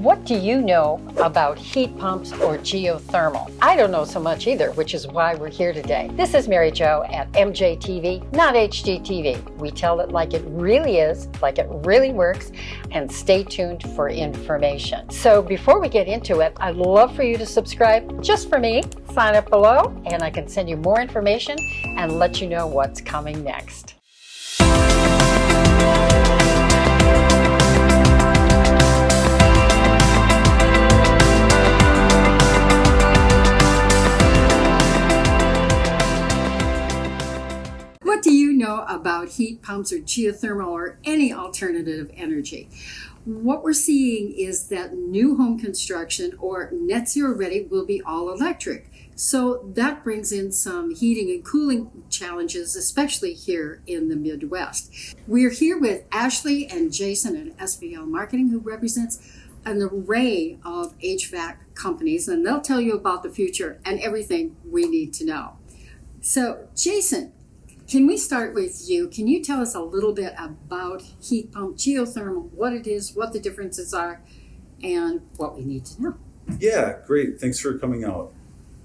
What do you know about heat pumps or geothermal? I don't know so much either, which is why we're here today. This is Mary Jo at MJTV, not HGTV. We tell it like it really is, like it really works, and stay tuned for information. So before we get into it, I'd love for you to subscribe just for me. Sign up below and I can send you more information and let you know what's coming next. What do you know about heat pumps or geothermal or any alternative energy? What we're seeing is that new home construction or net zero ready will be all electric. So that brings in some heating and cooling challenges, especially here in the Midwest. We're here with Ashley and Jason at SVL Marketing, who represents an array of HVAC companies, and they'll tell you about the future and everything we need to know. So, Jason, can we start with you? Can you tell us a little bit about heat pump, geothermal, what it is, what the differences are, and what we need to know? Yeah, great. Thanks for coming out,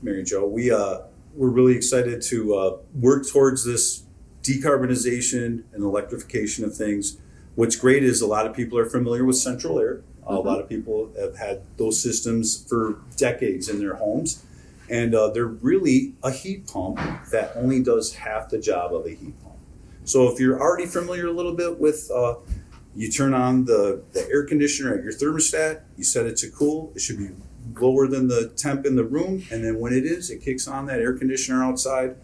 Mary Jo. We're really excited to work towards this decarbonization and electrification of things. What's great is a lot of people are familiar with central air. A lot of people have had those systems for decades in their homes. And they're really a heat pump that only does half the job of a heat pump. So if you're already familiar a little bit with, you turn on the air conditioner at your thermostat, you set it to cool, it should be lower than the temp in the room, and then when it is, it kicks on that air conditioner outside,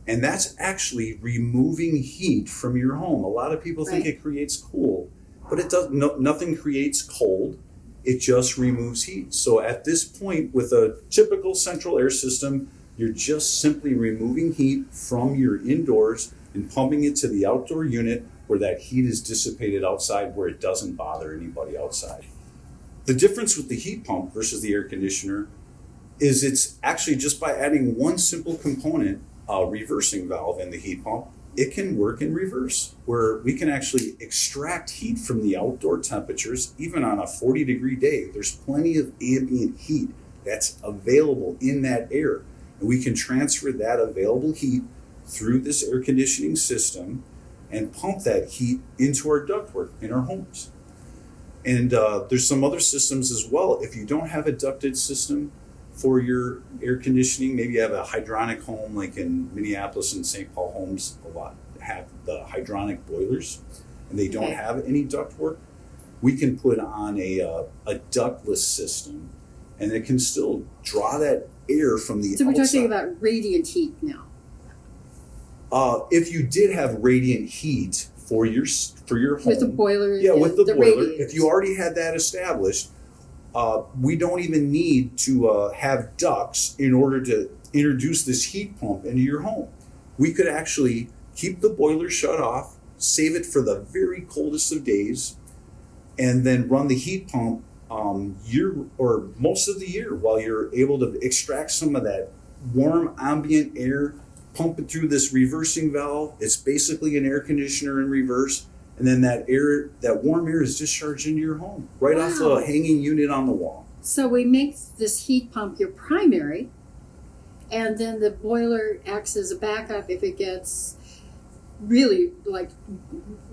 and that's actually removing heat from your home. A lot of people think it creates cool, but it does. Nothing creates cold. It just removes heat. So at this point, with a typical central air system, you're just simply removing heat from your indoors and pumping it to the outdoor unit where that heat is dissipated outside, where it doesn't bother anybody outside. The difference with the heat pump versus the air conditioner is it's actually just by adding one simple component, a reversing valve in the heat pump, it can work in reverse, where we can actually extract heat from the outdoor temperatures. Even on a 40-degree day, there's plenty of ambient heat that's available in that air. And we can transfer that available heat through this air conditioning system and pump that heat into our ductwork in our homes. And there's some other systems as well. If you don't have a ducted system for your air conditioning, maybe you have a hydronic home, like in Minneapolis and St. Paul homes, a lot have the hydronic boilers, and they don't have any ductwork. We can put on a ductless system, and it can still draw that air from the outside. So we're talking about radiant heat now. If you did have radiant heat for your home, with the boiler, with the boiler, radiators. if you already had that established. We don't even need to have ducts in order to introduce this heat pump into your home. We could actually keep the boiler shut off, save it for the very coldest of days, and then run the heat pump most of the year while you're able to extract some of that warm ambient air, pump it through this reversing valve. It's basically an air conditioner in reverse. And then that warm air is discharged into your home, right off the hanging unit on the wall. So we make this heat pump your primary, and then the boiler acts as a backup if it gets really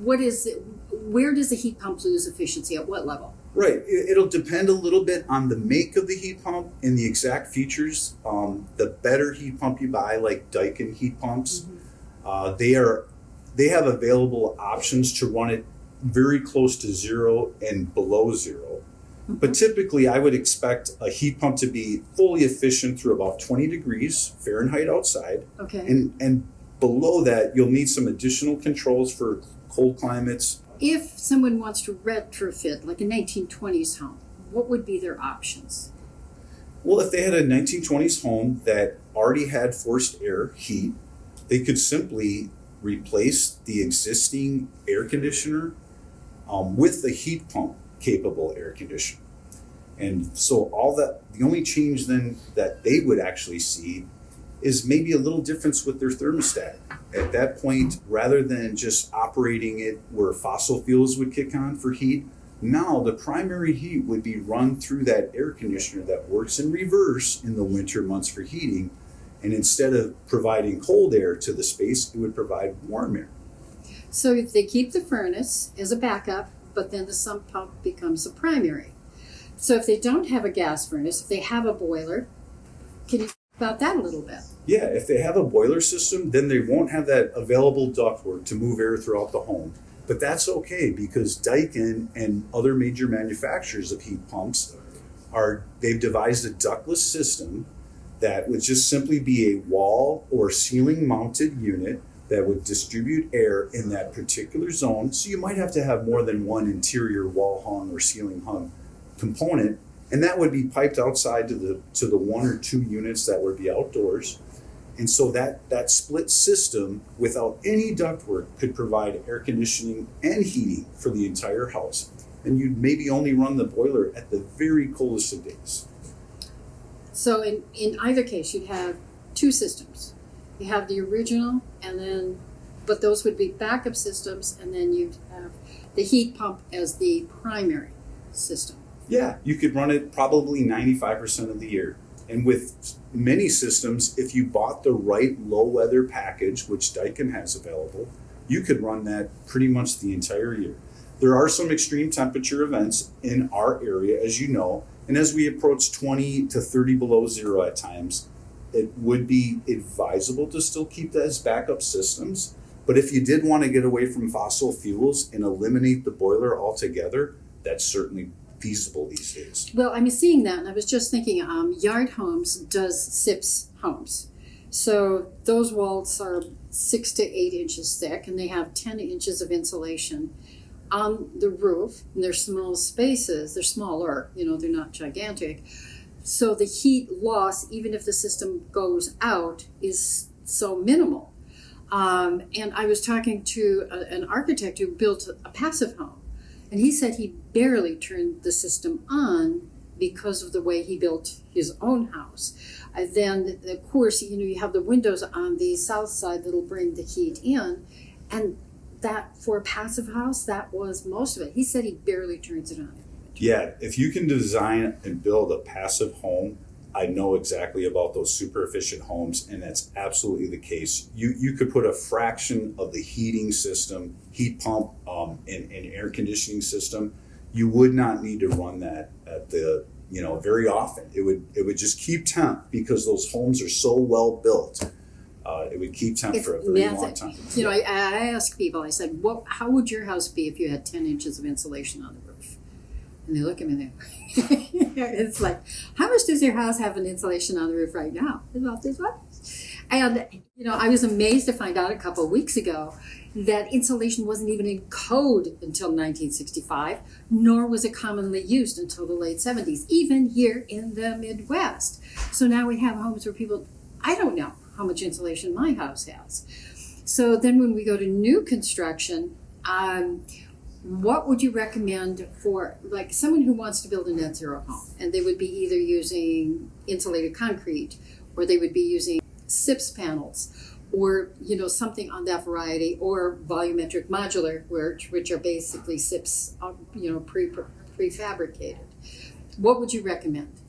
where does the heat pump lose efficiency? At what level? Right. It'll depend a little bit on the make of the heat pump and the exact features. The better heat pump you buy, like daikon heat pumps, they have available options to run it very close to zero and below zero. But typically, I would expect a heat pump to be fully efficient through about 20 degrees Fahrenheit outside. Okay. And below that, you'll need some additional controls for cold climates. If someone wants to retrofit, like a 1920s home, what would be their options? Well, if they had a 1920s home that already had forced air heat, they could simply replace the existing air conditioner with the heat pump capable air conditioner. And so the only change then that they would actually see is maybe a little difference with their thermostat. At that point, rather than just operating it where fossil fuels would kick on for heat, Now the primary heat would be run through that air conditioner that works in reverse in the winter months for heating. And instead of providing cold air to the space, it would provide warm air. So if they keep the furnace as a backup, but then the sump pump becomes a primary. So if they don't have a gas furnace, if they have a boiler, can you talk about that a little bit? Yeah, if they have a boiler system, then they won't have that available ductwork to move air throughout the home. But that's okay, because Daikin and other major manufacturers of heat pumps they've devised a ductless system that would just simply be a wall or ceiling mounted unit that would distribute air in that particular zone. So you might have to have more than one interior wall hung or ceiling hung component, and that would be piped outside to the one or two units that would be outdoors. And so that split system without any ductwork could provide air conditioning and heating for the entire house. And you'd maybe only run the boiler at the very coldest of days. So in either case, you'd have two systems. You have the original, but those would be backup systems, and then you'd have the heat pump as the primary system. Yeah, you could run it probably 95% of the year. And with many systems, if you bought the right low weather package, which Daikin has available, you could run that pretty much the entire year. There are some extreme temperature events in our area, as you know, and as we approach 20 to 30 below zero at times, it would be advisable to still keep that as backup systems. But if you did want to get away from fossil fuels and eliminate the boiler altogether, that's certainly feasible these days. Well, I'm seeing that, and I was just thinking, Yard Homes does SIPS homes. So those walls are 6 to 8 inches thick, and they have 10 inches of insulation on the roof. And they're small spaces. They're smaller, they're not gigantic. So the heat loss, even if the system goes out, is so minimal. And I was talking to an architect who built a passive home. And he said he barely turned the system on because of the way he built his own house. Then, of course, you have the windows on the south side that'll bring the heat in. And that, for a passive house, that was most of it. He said he barely turns it on. Yeah, if you can design and build a passive home, I know exactly about those super efficient homes, and that's absolutely the case. You could put a fraction of the heating system, heat pump, and air conditioning system. You would not need to run that at very often. It would just keep temp because those homes are so well built. It would keep temp for a very long time. I ask people, I said, how would your house be if you had 10 inches of insulation on the roof? And they look at me and it's like, how much does your house have an insulation on the roof right now? It's about this much. And, I was amazed to find out a couple of weeks ago that insulation wasn't even in code until 1965, nor was it commonly used until the late 70s, even here in the Midwest. So now we have homes where I don't know how much insulation my house has. So then when we go to new construction, what would you recommend for someone who wants to build a net zero home? And they would be either using insulated concrete, or they would be using SIPS panels, or something on that variety, or volumetric modular, which are basically SIPS, prefabricated. What would you recommend?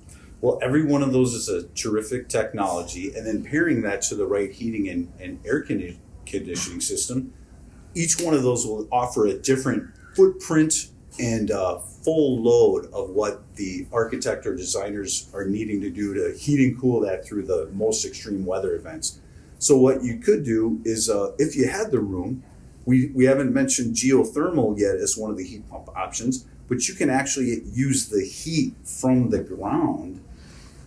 Well, every one of those is a terrific technology, and then pairing that to the right heating and air conditioning system, each one of those will offer a different footprint and full load of what the architect or designers are needing to do to heat and cool that through the most extreme weather events. So what you could do is, if you had the room, we haven't mentioned geothermal yet as one of the heat pump options, but you can actually use the heat from the ground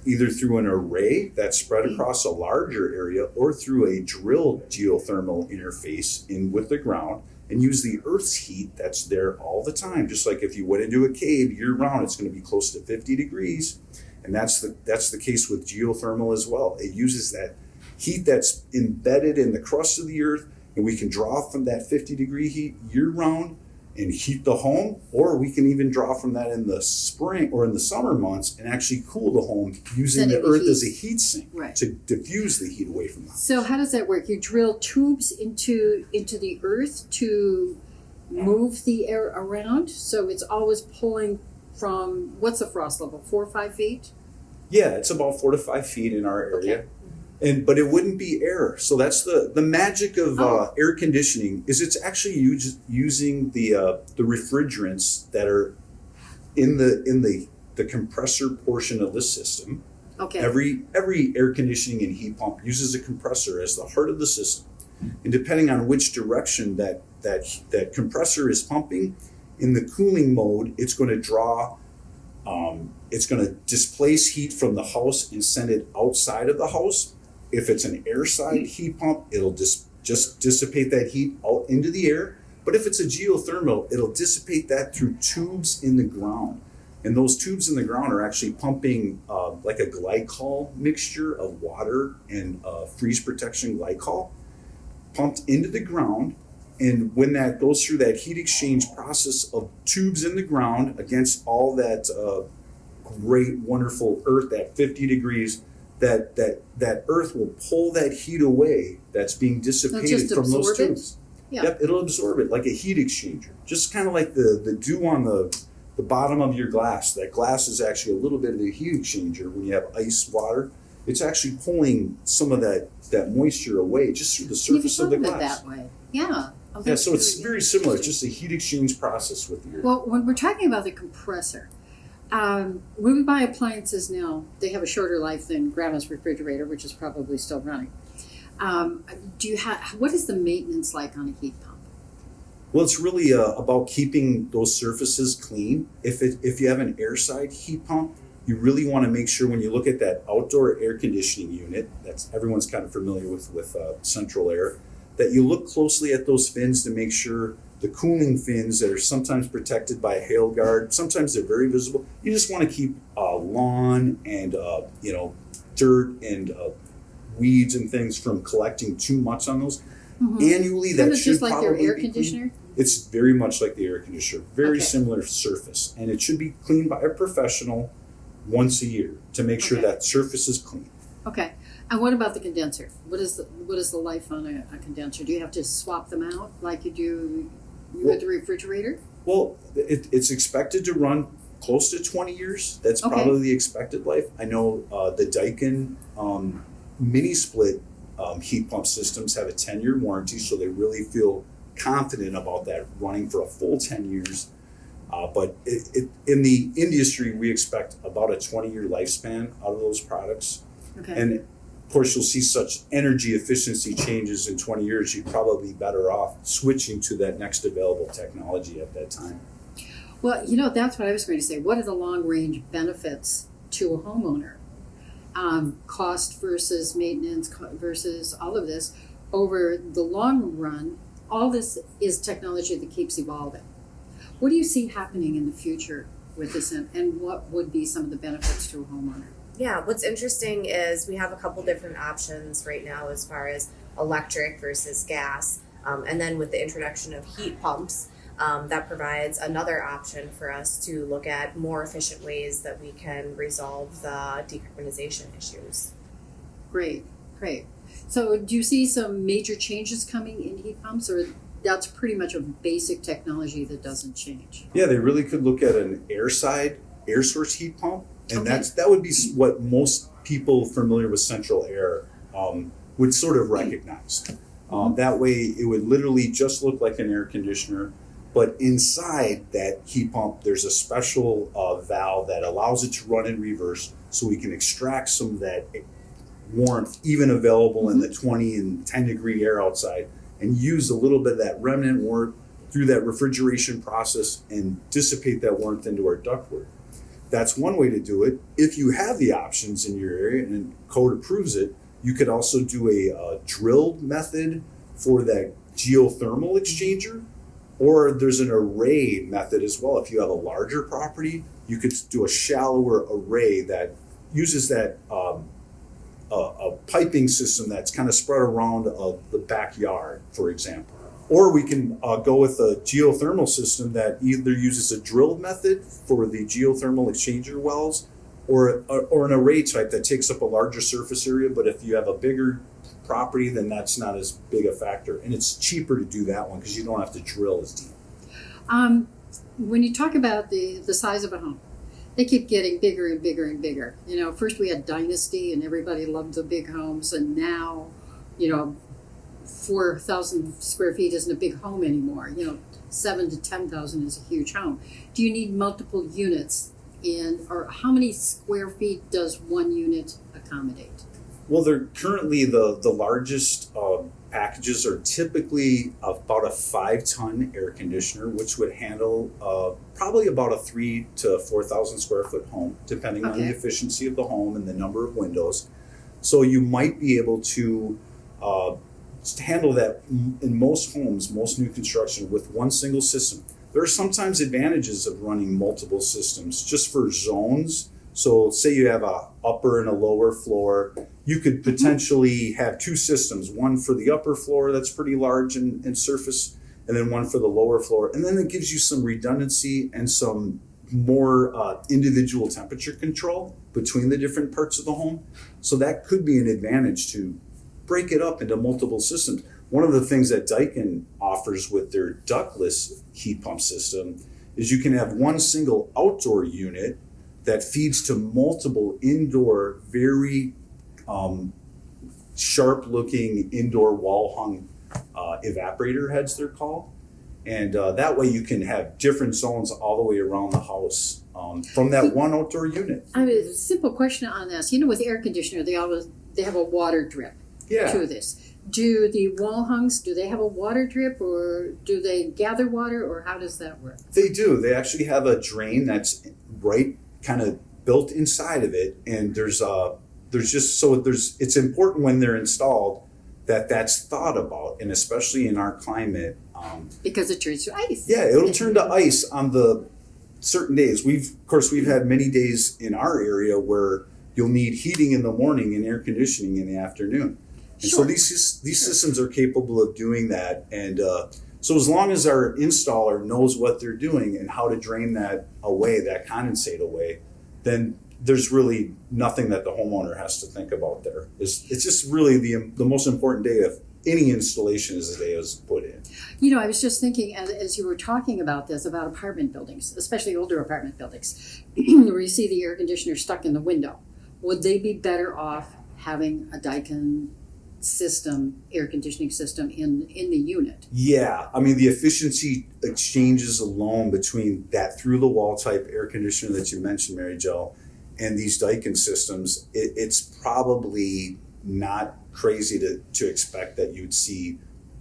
either through an array that's spread across a larger area or through a drilled geothermal interface in with the ground, and use the Earth's heat that's there all the time. Just like if you went into a cave year round, it's going to be close to 50 degrees. And that's the case with geothermal as well. It uses that heat that's embedded in the crust of the Earth, and we can draw from that 50-degree heat year round and heat the home, or we can even draw from that in the spring or in the summer months and actually cool the home using the Earth as a heat sink to diffuse the heat away from the house. So how does that work? You drill tubes into the Earth to move the air around, so it's always pulling from, what's the frost level, 4 or 5 feet? Yeah, it's about 4 to 5 feet in our area. Okay. But it wouldn't be air. So that's the magic of air conditioning is it's actually using the refrigerants that are in the compressor portion of the system. Okay. Every air conditioning and heat pump uses a compressor as the heart of the system. And depending on which direction that compressor is pumping, in the cooling mode, it's going to draw, it's going to displace heat from the house and send it outside of the house. If it's an air side heat pump, it'll just dissipate that heat out into the air. But if it's a geothermal, it'll dissipate that through tubes in the ground. And those tubes in the ground are actually pumping like a glycol mixture of water and freeze protection glycol pumped into the ground. And when that goes through that heat exchange process of tubes in the ground against all that great, wonderful earth at 50 degrees, that earth will pull that heat away that's being dissipated from those tubes. Yeah. Yep, it'll absorb it like a heat exchanger. Just kind of like the dew on the bottom of your glass. That glass is actually a little bit of a heat exchanger. When you have ice water, it's actually pulling some of that moisture away just through the surface of the glass. You've thought of it that way. Yeah. Oh, Yeah, so it's really very similar. It's just a heat exchange process with the air. Well, when we're talking about the compressor, when we buy appliances now, they have a shorter life than Grandma's refrigerator, which is probably still running. What is the maintenance like on a heat pump? Well, it's really about keeping those surfaces clean. If you have an air side heat pump, you really want to make sure when you look at that outdoor air conditioning unit, that's everyone's kind of familiar with central air, that you look closely at those fins to make sure the cooling fins that are sometimes protected by a hail guard, sometimes they're very visible. You just want to keep lawn and dirt and weeds and things from collecting too much on those. Mm-hmm. Annually, that should just like probably your air be conditioner? Clean. It's very much like the air conditioner, very Okay. similar surface, and it should be cleaned by a professional once a year to make sure Okay. that surface is clean. Okay. And what about the condenser? What is the life on a condenser? Do you have to swap them out like you do with the refrigerator? Well, it's expected to run close to 20 years. That's Okay. probably the expected life. I know the daikon mini split heat pump systems have a 10-year warranty, so they really feel confident about that running for a full 10 years. But in the industry, we expect about a 20-year lifespan out of those products. Okay. And of course, you'll see such energy efficiency changes in 20 years, you'd probably be better off switching to that next available technology at that time. Well, that's what I was going to say. What are the long-range benefits to a homeowner? Cost versus maintenance versus all of this. Over the long run, all this is technology that keeps evolving. What do you see happening in the future with this, and what would be some of the benefits to a homeowner? Yeah, what's interesting is we have a couple different options right now as far as electric versus gas. And then with the introduction of heat pumps, that provides another option for us to look at more efficient ways that we can resolve the decarbonization issues. Great. So do you see some major changes coming in heat pumps, or that's pretty much a basic technology that doesn't change? Yeah, they really could look at an air source heat pump. And Okay. that would be what most people familiar with central air would sort of recognize. That way, it would literally just look like an air conditioner, but inside that heat pump, there's a special valve that allows it to run in reverse, so we can extract some of that warmth, even available in the 20 and 10 degree air outside, and use a little bit of that remnant warmth through that refrigeration process and dissipate that warmth into our ductwork. That's one way to do it. If you have the options in your area and code approves it, you could also do a drilled method for that geothermal exchanger, or there's an array method as well. If you have a larger property, you could do a shallower array that uses that a piping system that's kind of spread around the backyard, for example. Or we can go with a geothermal system that either uses a drilled method for the geothermal exchanger wells, or an array type that takes up a larger surface area. But if you have a bigger property, then that's not as big a factor. And it's cheaper to do that one because you don't have to drill as deep. When you talk about the size of a home, they keep getting bigger and bigger and bigger. First we had Dynasty and everybody loved the big homes, and now, 4,000 square feet isn't a big home anymore. 7 to 10,000 is a huge home. Do you need multiple units or how many square feet does one unit accommodate? Well, they're currently the largest packages are typically about a 5-ton air conditioner, which would handle probably about a 3 to 4,000 square foot home, depending on the efficiency of the home and the number of windows. So you might be able to handle that in most homes, most new construction, with one single system. There are sometimes advantages of running multiple systems just for zones. So say you have a upper and a lower floor, you could potentially have two systems, one for the upper floor that's pretty large in surface, and then one for the lower floor. And then it gives you some redundancy and some more individual temperature control between the different parts of the home. So that could be an advantage to break it up into multiple systems. One of the things that Daikon offers with their ductless heat pump system is you can have one single outdoor unit that feeds to multiple indoor, very sharp-looking indoor wall-hung evaporator heads, they're called. And that way you can have different zones all the way around the house from that one outdoor unit. I mean, a simple question on this. With air conditioner, they have a water drip to this. Do the wall hungs, do they have a water drip, or do they gather water, or how does that work? They do. They actually have a drain that's right kind of built inside of it, and it's important when they're installed that's thought about, and especially in our climate. Because it turns to ice. Yeah, it'll turn to ice on the certain days. We've had many days in our area where you'll need heating in the morning and air conditioning in the afternoon. And so these systems are capable of doing that. And so as long as our installer knows what they're doing and how to drain that away, that condensate away, then there's really nothing that the homeowner has to think about there. It's just really the most important day of any installation is the day it was put in. I was just thinking as you were talking about this, about apartment buildings, especially older apartment buildings, where you see the air conditioner stuck in the window. Would they be better off having a Daikon system, air conditioning system in the unit? Yeah, I mean the efficiency exchanges alone between that through the wall type air conditioner that you mentioned, Mary Jo, and these Daikon systems, it's probably not crazy to expect that you'd see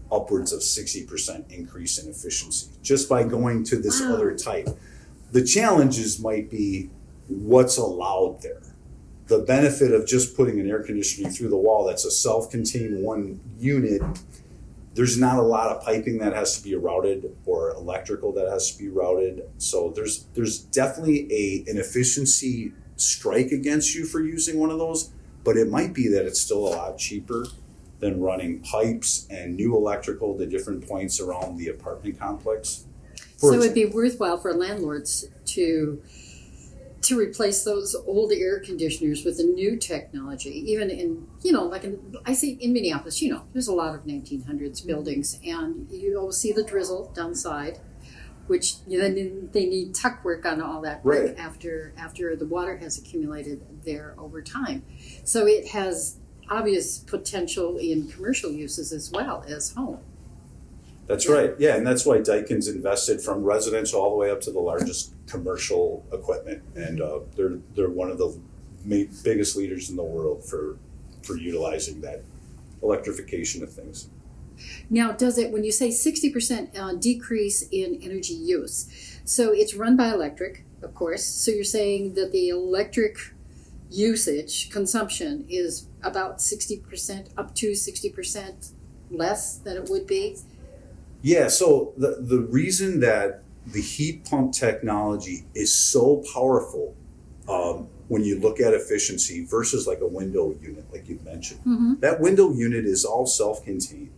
upwards of 60% increase in efficiency just by going to this other type. The challenges might be what's allowed there. The benefit of just putting an air conditioning through the wall that's a self-contained one unit, there's not a lot of piping that has to be routed or electrical that has to be routed. So there's definitely an efficiency strike against you for using one of those, but it might be that it's still a lot cheaper than running pipes and new electrical to different points around the apartment complex. So it'd be worthwhile for landlords to replace those old air conditioners with the new technology, even I see in Minneapolis, there's a lot of 1900s buildings, and you'll see the drizzle downside, which then they need tuck work on all that right after the water has accumulated there over time. So it has obvious potential in commercial uses as well as home. That's right. Yeah, and that's why Daikon's invested from residential all the way up to the largest commercial equipment, and they're one of the biggest leaders in the world for utilizing that electrification of things. Now, does it, when you say 60% decrease in energy use, so it's run by electric, of course, so you're saying that the electric usage, consumption, is about 60%, up to 60% less than it would be? Yeah, so the reason that the heat pump technology is so powerful when you look at efficiency versus like a window unit, like you mentioned, that window unit is all self-contained,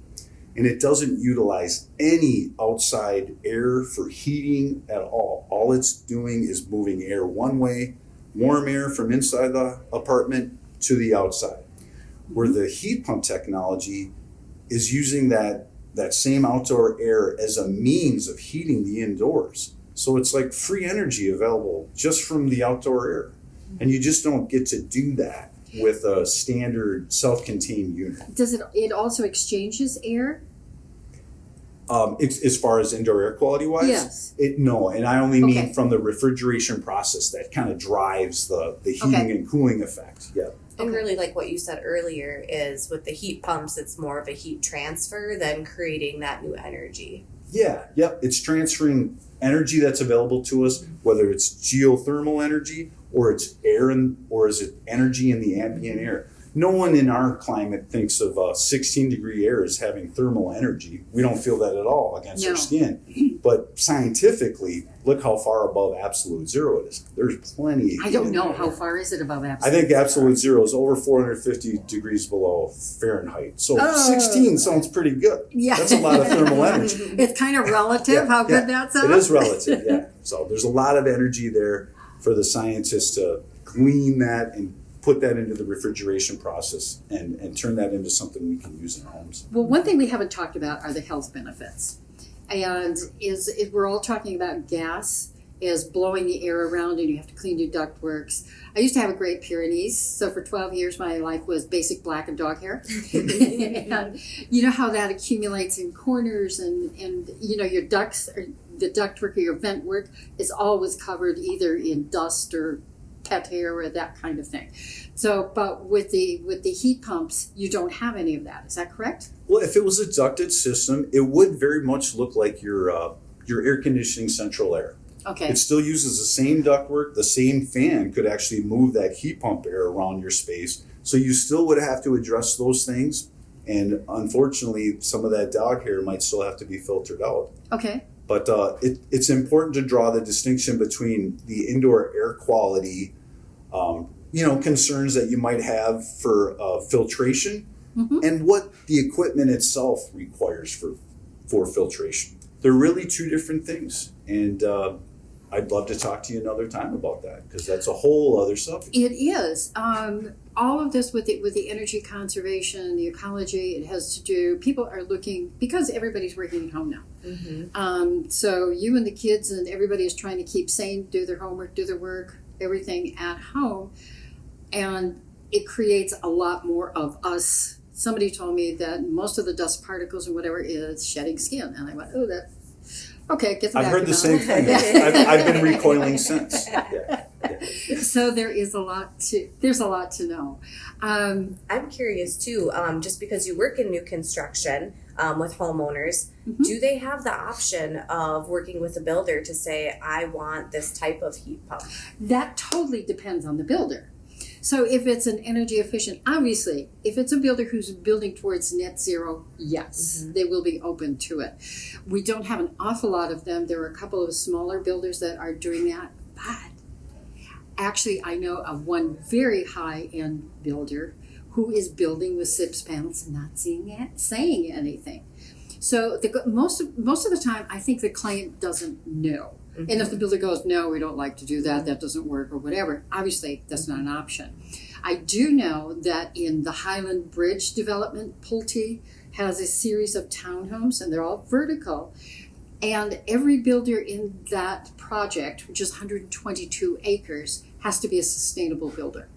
and it doesn't utilize any outside air for heating at all. All it's doing is moving air one way, warm air from inside the apartment to the outside. Where the heat pump technology is using that that same outdoor air as a means of heating the indoors. So it's like free energy available just from the outdoor air. And you just don't get to do that with a standard self-contained unit. Does it also exchanges air? As far as indoor air quality wise? Yes. No, and I only mean Okay. from the refrigeration process that kind of drives the heating Okay. and cooling effect. Yeah. And Okay. really, like what you said earlier, is with the heat pumps, it's more of a heat transfer than creating that new energy. Yeah, yep. It's transferring energy that's available to us, whether it's geothermal energy or it's air or is it energy in the ambient air. No one in our climate thinks of 16-degree air as having thermal energy. We don't feel that at all against our No. skin. But scientifically, look how far above absolute zero it is. There's plenty. I don't in know there. how far is it above I absolute. think absolute zero is over 450 degrees below Fahrenheit. So Oh. 16 sounds pretty good. Yeah. That's a lot of thermal energy. It's kind of relative how good that sounds. It is relative, yeah. So there's a lot of energy there for the scientists to glean that and put that into the refrigeration process and turn that into something we can use in our homes. Well, one thing we haven't talked about are the health benefits. And if we're all talking about gas is blowing the air around and you have to clean your ductworks. I used to have a Great Pyrenees, so for 12 years my life was basic black and dog hair. And you know how that accumulates in corners and you know your ducts, or the ductwork or your vent work is always covered either in dust or pet hair or that kind of thing. So, but with the heat pumps, you don't have any of that. Is that correct? Well, if it was a ducted system, it would very much look like your air conditioning central air. Okay. It still uses the same ductwork. The same fan could actually move that heat pump air around your space. So you still would have to address those things. And unfortunately, some of that dog hair might still have to be filtered out. Okay. But it's important to draw the distinction between the indoor air quality, concerns that you might have for filtration, and what the equipment itself requires for filtration. They're really two different things, and I'd love to talk to you another time about that because that's a whole other subject. It is. All of this with the energy conservation, the ecology, it has to do, people are looking, because everybody's working at home now. So you and the kids and everybody is trying to keep sane, do their homework, do their work, everything at home. And it creates a lot more of us. Somebody told me that most of the dust particles and whatever is shedding skin. And I went, oh, that, okay, get the I've heard the vacuum same out. thing. I've been recoiling since. Yeah. So there's a lot to know. I'm curious too, just because you work in new construction with homeowners, do they have the option of working with a builder to say, I want this type of heat pump? That totally depends on the builder. So if it's an energy efficient, obviously, if it's a builder who's building towards net zero, yes, they will be open to it. We don't have an awful lot of them. There are a couple of smaller builders that are doing that, but actually I know of one very high-end builder who is building with SIPS panels and not saying anything. So most of the time, I think the client doesn't know. And if the builder goes, no, we don't like to do that, that doesn't work, or whatever, obviously that's not an option. I do know that in the Highland Bridge development, Pulte has a series of townhomes, and they're all vertical. And every builder in that project, which is 122 acres, has to be a sustainable builder.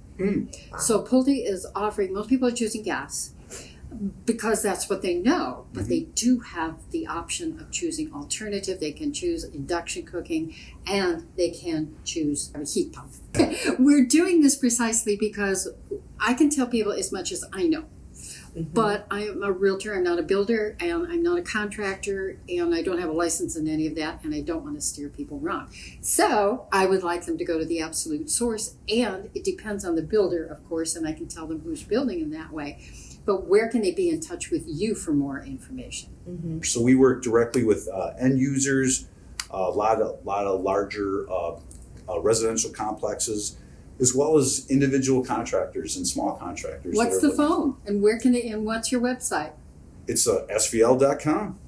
So Pulte is offering, most people are choosing gas, because that's what they know, but they do have the option of choosing alternative. They can choose induction cooking, and they can choose a heat pump. We're doing this precisely because I can tell people as much as I know, but I'm a realtor, I'm not a builder, and I'm not a contractor, and I don't have a license in any of that, and I don't want to steer people wrong. So I would like them to go to the absolute source, and it depends on the builder, of course, and I can tell them who's building in that way. But where can they be in touch with you for more information? So we work directly with end users, a lot of larger residential complexes, as well as individual contractors and small contractors. What's the phone? And where can they, and what's your website? It's svl.com.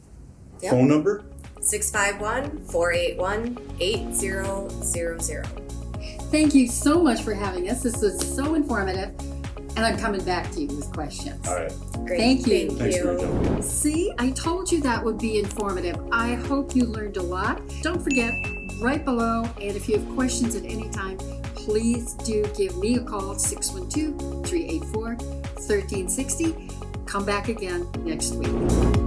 Yep. Phone number? 651-481-8000. Thank you so much for having us. This was so informative. And I'm coming back to you with questions. All right. Great. Thank you. Thanks, Mary Jo. See, I told you that would be informative. I hope you learned a lot. Don't forget, right below, and if you have questions at any time, please do give me a call, 612-384-1360. Come back again next week.